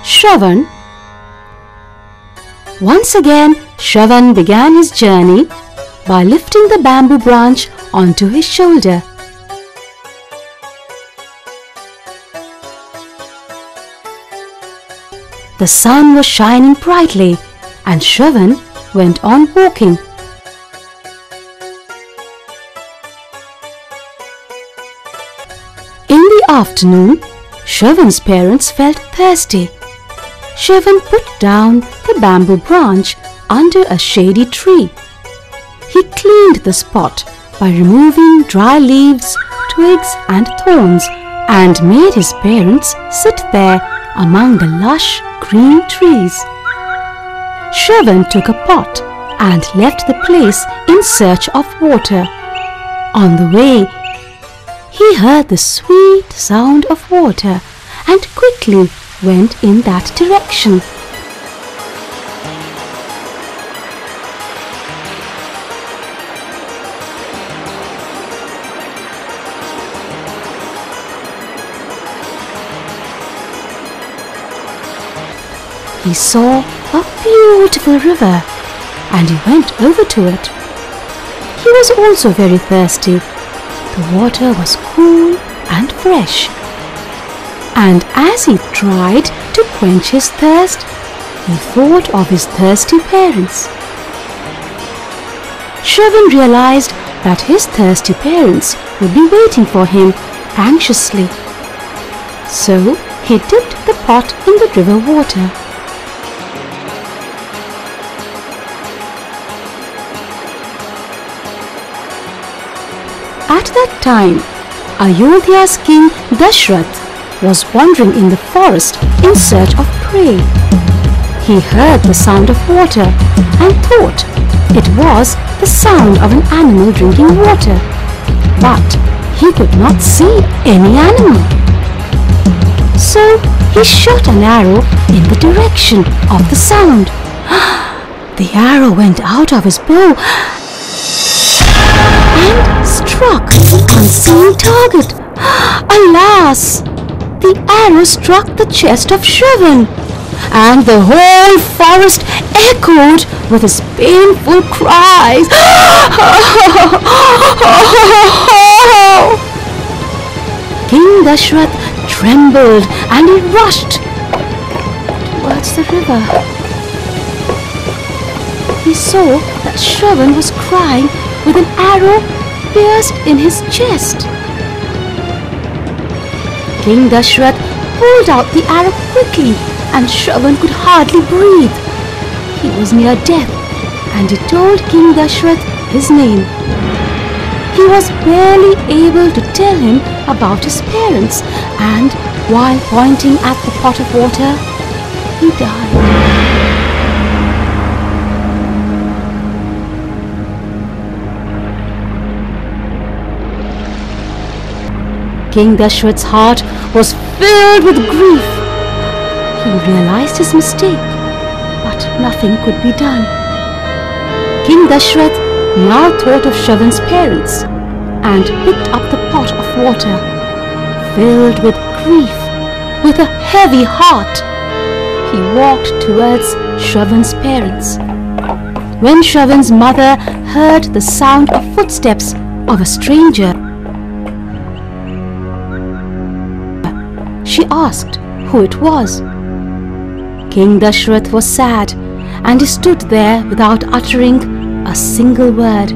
Shravan. Once again, Shravan began his journey by lifting the bamboo branch onto his shoulder. The sun was shining brightly, and Shravan went on walking. In the afternoon, Shravan's parents felt thirsty. Shravan put down the bamboo branch under a shady tree. He cleaned the spot by removing dry leaves, twigs and thorns, and made his parents sit there among the lush green trees. Shravan took a pot and left the place in search of water. On the way, he heard the sweet sound of water and quickly went in that direction. He saw a beautiful river and he went over to it. He was also very thirsty. The water was cool and fresh. And as he tried to quench his thirst, he thought of his thirsty parents. Shravan realized that his thirsty parents would be waiting for him anxiously. So he dipped the pot in the river water. At that time, Ayodhya's king Dashrath was wandering in the forest in search of prey. He heard the sound of water and thought it was the sound of an animal drinking water, but he could not see any animal. So he shot an arrow in the direction of the sound. The arrow went out of his bow and struck the unseen target. Alas! The arrow struck the chest of Shravan, and the whole forest echoed with his painful cries. King Dashrath trembled and he rushed towards the river. He saw that Shravan was crying with an arrow pierced in his chest. King Dashrath pulled out the arrow quickly and Shravan could hardly breathe. He was near death and he told King Dashrath his name. He was barely able to tell him about his parents, and while pointing at the pot of water, he died. King Dashrath's heart was filled with grief. He realized his mistake, but nothing could be done. King Dashrath now thought of Shravan's parents and picked up the pot of water. Filled with grief, with a heavy heart, he walked towards Shravan's parents. When Shravan's mother heard the sound of footsteps of a stranger, she asked who it was. King Dashrath was sad and he stood there without uttering a single word.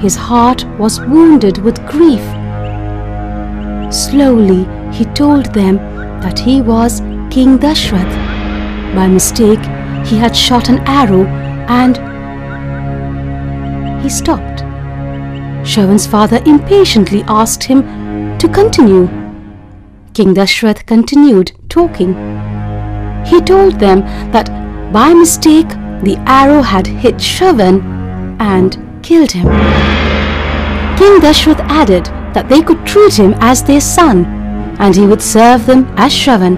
His heart was wounded with grief. Slowly he told them that he was King Dashrath. By mistake he had shot an arrow and he stopped. Shravan's father impatiently asked him to continue. King Dashrath continued talking. He told them that by mistake the arrow had hit Shravan and killed him. King Dashrath added that they could treat him as their son and he would serve them as Shravan.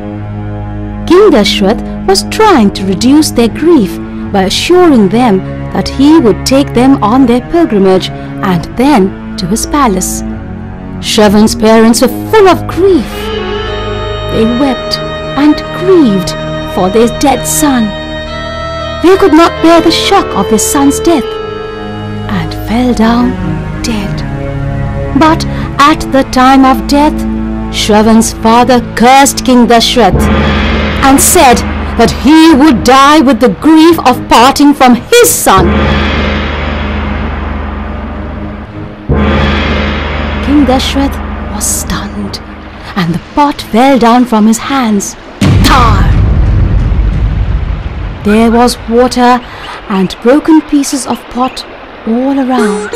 King Dashrath was trying to reduce their grief by assuring them that he would take them on their pilgrimage and then to his palace. Shravan's parents were full of grief. They wept and grieved for their dead son. They could not bear the shock of their son's death and fell down dead. But at the time of death, Shravan's father cursed King Dashrath and said that he would die with the grief of parting from his son. King Dashrath was stunned, and the pot fell down from his hands. Tar! There was water and broken pieces of pot all around.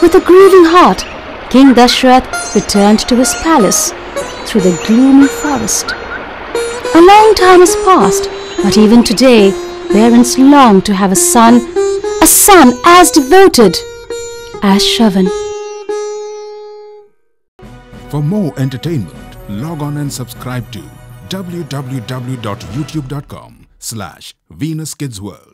With a grieving heart, King Dashrath returned to his palace through the gloomy forest. A long time has passed, but even today, parents long to have a son as devoted as Shravan. For more entertainment, log on and subscribe to www.youtube.com/VenusKidsWorld.